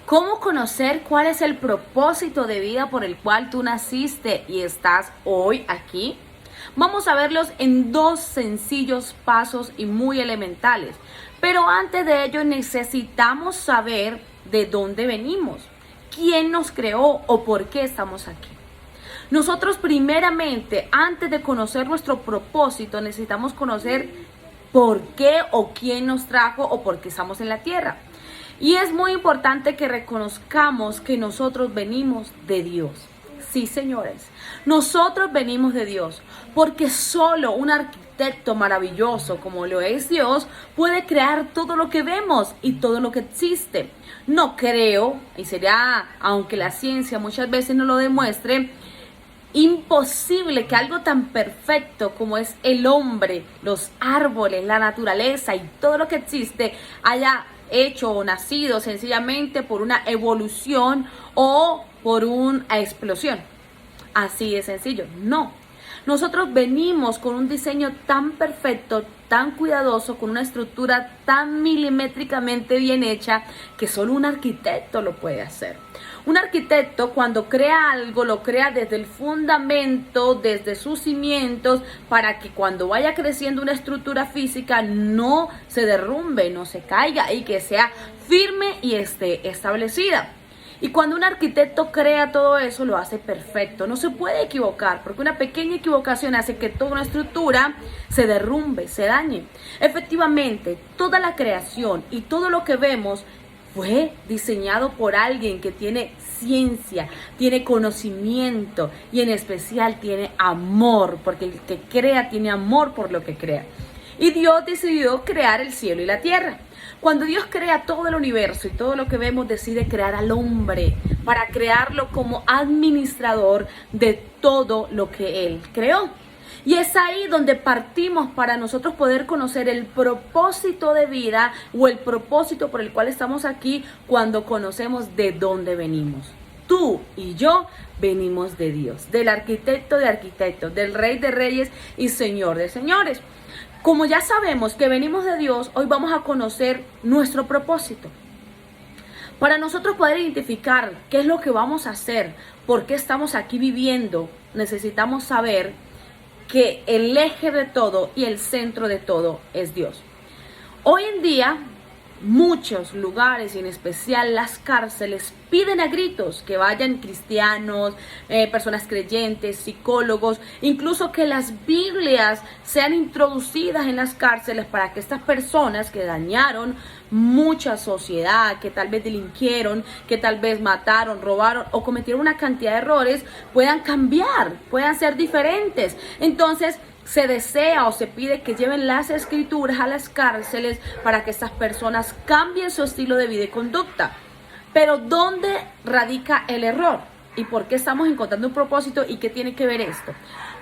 ¿Cómo conocer cuál es el propósito de vida por el cual tú naciste y estás hoy aquí? Vamos a verlos en dos sencillos pasos y muy elementales. Pero antes de ello necesitamos saber de dónde venimos, quién nos creó o por qué estamos aquí. Nosotros primeramente, antes de conocer nuestro propósito, necesitamos conocer por qué o quién nos trajo o por qué estamos en la tierra. Y es muy importante que reconozcamos que nosotros venimos de Dios. Sí, señores, nosotros venimos de Dios, porque solo un arquitecto maravilloso como lo es Dios puede crear todo lo que vemos y todo lo que existe. No creo, y sería, aunque la ciencia muchas veces no lo demuestre, imposible que algo tan perfecto como es el hombre, los árboles, la naturaleza y todo lo que existe haya hecho o nacido sencillamente por una evolución o por una explosión. Así de sencillo. No. Nosotros venimos con un diseño tan perfecto, tan cuidadoso, con una estructura tan milimétricamente bien hecha que solo un arquitecto lo puede hacer. Un arquitecto cuando crea algo lo crea desde el fundamento, desde sus cimientos, para que cuando vaya creciendo una estructura física no se derrumbe, no se caiga y que sea firme y esté establecida. Y cuando un arquitecto crea todo eso, lo hace perfecto. No se puede equivocar, porque una pequeña equivocación hace que toda una estructura se derrumbe, se dañe. Efectivamente, toda la creación y todo lo que vemos fue diseñado por alguien que tiene ciencia, tiene conocimiento y en especial tiene amor, porque el que crea tiene amor por lo que crea. Y Dios decidió crear el cielo y la tierra. Cuando Dios crea todo el universo y todo lo que vemos, decide crear al hombre para crearlo como administrador de todo lo que Él creó. Y es ahí donde partimos para nosotros poder conocer el propósito de vida o el propósito por el cual estamos aquí cuando conocemos de dónde venimos. Tú y yo venimos de Dios, del arquitecto de arquitectos, del Rey de reyes y Señor de señores. Como ya sabemos que venimos de Dios, hoy vamos a conocer nuestro propósito. Para nosotros poder identificar qué es lo que vamos a hacer, por qué estamos aquí viviendo, necesitamos saber que el eje de todo y el centro de todo es Dios. Hoy en día, muchos lugares, y en especial las cárceles, piden a gritos que vayan cristianos, personas creyentes, psicólogos, incluso que las Biblias sean introducidas en las cárceles para que estas personas que dañaron mucha sociedad, que tal vez delinquieron, que tal vez mataron, robaron o cometieron una cantidad de errores, puedan cambiar, puedan ser diferentes. Entonces, se desea o se pide que lleven las escrituras a las cárceles para que estas personas cambien su estilo de vida y conducta. Pero ¿dónde radica el error? ¿Y por qué estamos encontrando un propósito? ¿Y qué tiene que ver esto?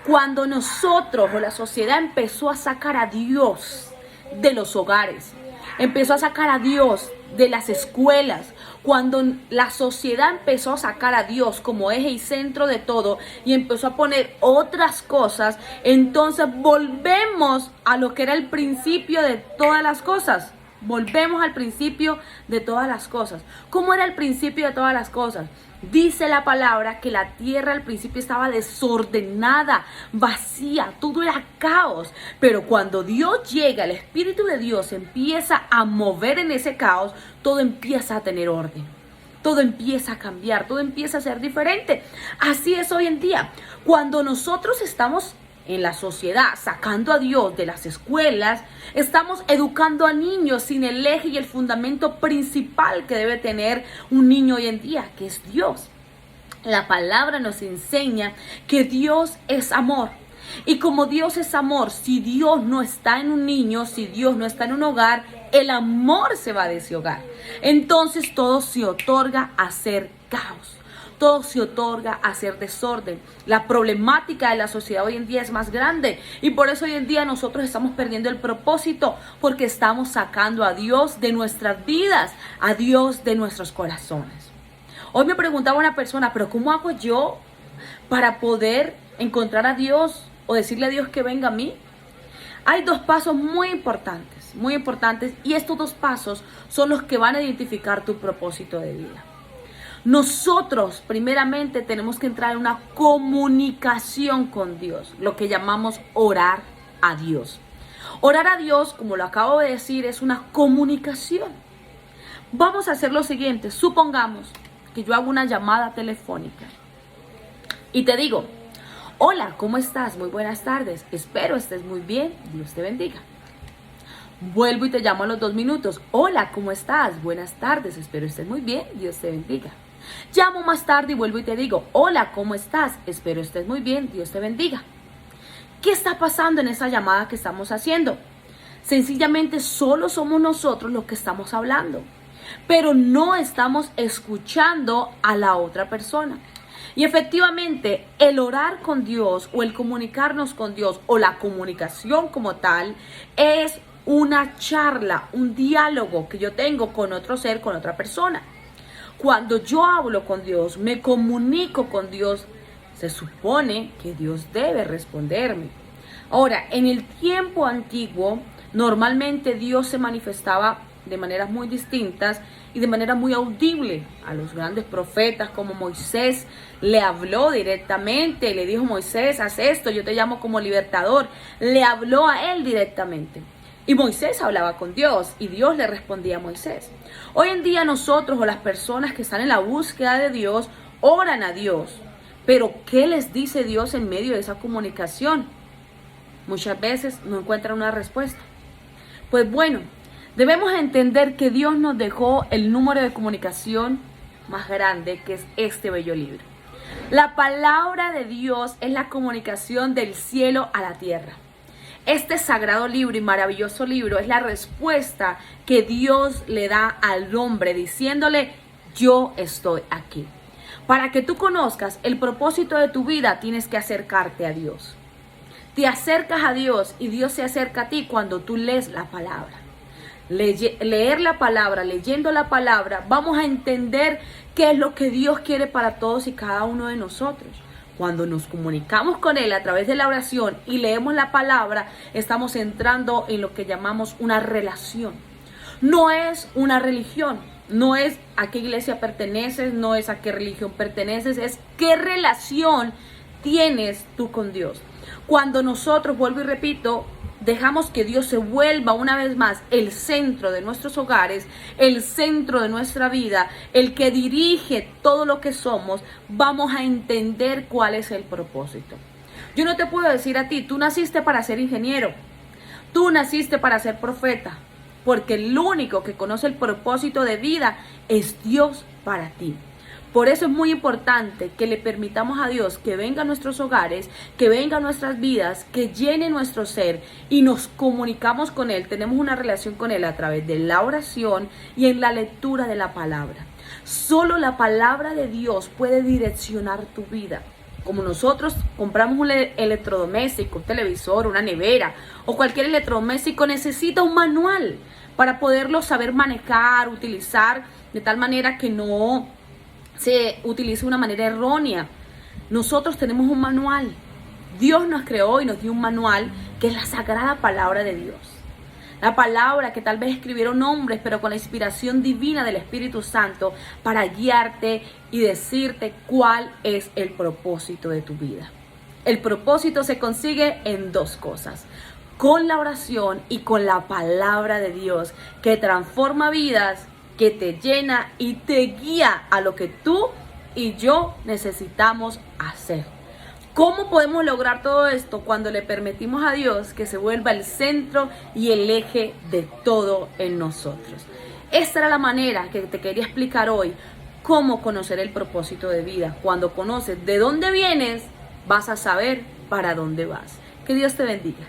Cuando nosotros o la sociedad empezó a sacar a Dios de los hogares, empezó a sacar a Dios de las escuelas, cuando la sociedad empezó a sacar a Dios como eje y centro de todo y empezó a poner otras cosas, entonces volvemos a lo que era el principio de todas las cosas. Volvemos al principio de todas las cosas. ¿Cómo era el principio de todas las cosas? Dice la palabra que la tierra al principio estaba desordenada, vacía, todo era caos. Pero cuando Dios llega, el Espíritu de Dios empieza a mover en ese caos, todo empieza a tener orden. Todo empieza a cambiar, todo empieza a ser diferente. Así es hoy en día. Cuando nosotros estamos en la sociedad sacando a Dios de las escuelas, estamos educando a niños sin el eje y el fundamento principal que debe tener un niño hoy en día, que es Dios. La palabra nos enseña que Dios es amor. Y como Dios es amor, si Dios no está en un niño, si Dios no está en un hogar, el amor se va de ese hogar. Entonces todo se otorga a ser caos. Todo se otorga a hacer desorden. La problemática de la sociedad hoy en día es más grande y por eso hoy en día nosotros estamos perdiendo el propósito, porque estamos sacando a Dios de nuestras vidas, a Dios de nuestros corazones. Hoy me preguntaba una persona, pero ¿cómo hago yo para poder encontrar a Dios o decirle a Dios que venga a mí? Hay dos pasos muy importantes y estos dos pasos son los que van a identificar tu propósito de vida. Nosotros primeramente tenemos que entrar en una comunicación con Dios, lo que llamamos orar a Dios. Orar a Dios, como lo acabo de decir, es una comunicación. Vamos a hacer lo siguiente. Supongamos que yo hago una llamada telefónica y te digo: hola, ¿cómo estás? Muy buenas tardes. Espero estés muy bien. Dios te bendiga. Vuelvo y te llamo a los 2 minutos. Hola, ¿cómo estás? Buenas tardes. Espero estés muy bien. Dios te bendiga. Llamo más tarde y vuelvo y te digo: hola, ¿cómo estás? Espero estés muy bien. Dios te bendiga. ¿Qué está pasando en esa llamada que estamos haciendo? Sencillamente solo somos nosotros los que estamos hablando, pero no estamos escuchando a la otra persona. Y efectivamente, el orar con Dios o el comunicarnos con Dios o la comunicación como tal es una charla, un diálogo que yo tengo con otro ser, con otra persona. Cuando yo hablo con Dios, me comunico con Dios, se supone que Dios debe responderme. Ahora, en el tiempo antiguo, normalmente Dios se manifestaba de maneras muy distintas y de manera muy audible. A los grandes profetas como Moisés le habló directamente, le dijo: Moisés, haz esto, yo te llamo como libertador. Le habló a él directamente. Y Moisés hablaba con Dios y Dios le respondía a Moisés. Hoy en día nosotros o las personas que están en la búsqueda de Dios oran a Dios. Pero ¿qué les dice Dios en medio de esa comunicación? Muchas veces no encuentran una respuesta. Pues bueno, debemos entender que Dios nos dejó el número de comunicación más grande, que es este bello libro. La palabra de Dios es la comunicación del cielo a la tierra. Este sagrado libro y maravilloso libro es la respuesta que Dios le da al hombre diciéndole: yo estoy aquí. Para que tú conozcas el propósito de tu vida, tienes que acercarte a Dios. Te acercas a Dios y Dios se acerca a ti cuando tú lees la palabra. Leer la palabra, leyendo la palabra, vamos a entender qué es lo que Dios quiere para todos y cada uno de nosotros. Cuando nos comunicamos con Él a través de la oración y leemos la palabra, estamos entrando en lo que llamamos una relación. No es una religión, no es a qué iglesia perteneces, no es a qué religión perteneces, es qué relación tienes tú con Dios. Cuando nosotros, vuelvo y repito, dejamos que Dios se vuelva una vez más el centro de nuestros hogares, el centro de nuestra vida, el que dirige todo lo que somos, vamos a entender cuál es el propósito. Yo no te puedo decir a ti: tú naciste para ser ingeniero, tú naciste para ser profeta, porque el único que conoce el propósito de vida es Dios para ti. Por eso es muy importante que le permitamos a Dios que venga a nuestros hogares, que venga a nuestras vidas, que llene nuestro ser y nos comunicamos con Él. Tenemos una relación con Él a través de la oración y en la lectura de la palabra. Solo la palabra de Dios puede direccionar tu vida. Como nosotros compramos un electrodoméstico, un televisor, una nevera o cualquier electrodoméstico, necesita un manual para poderlo saber manejar, utilizar de tal manera que no se utilice de una manera errónea. Nosotros tenemos un manual. Dios nos creó y nos dio un manual que es la sagrada palabra de Dios. La palabra que tal vez escribieron hombres, pero con la inspiración divina del Espíritu Santo para guiarte y decirte cuál es el propósito de tu vida. El propósito se consigue en 2 cosas: con la oración y con la palabra de Dios, que transforma vidas, que te llena y te guía a lo que tú y yo necesitamos hacer. ¿Cómo podemos lograr todo esto? Cuando le permitimos a Dios que se vuelva el centro y el eje de todo en nosotros. Esta era la manera que te quería explicar hoy, cómo conocer el propósito de vida. Cuando conoces de dónde vienes, vas a saber para dónde vas. Que Dios te bendiga.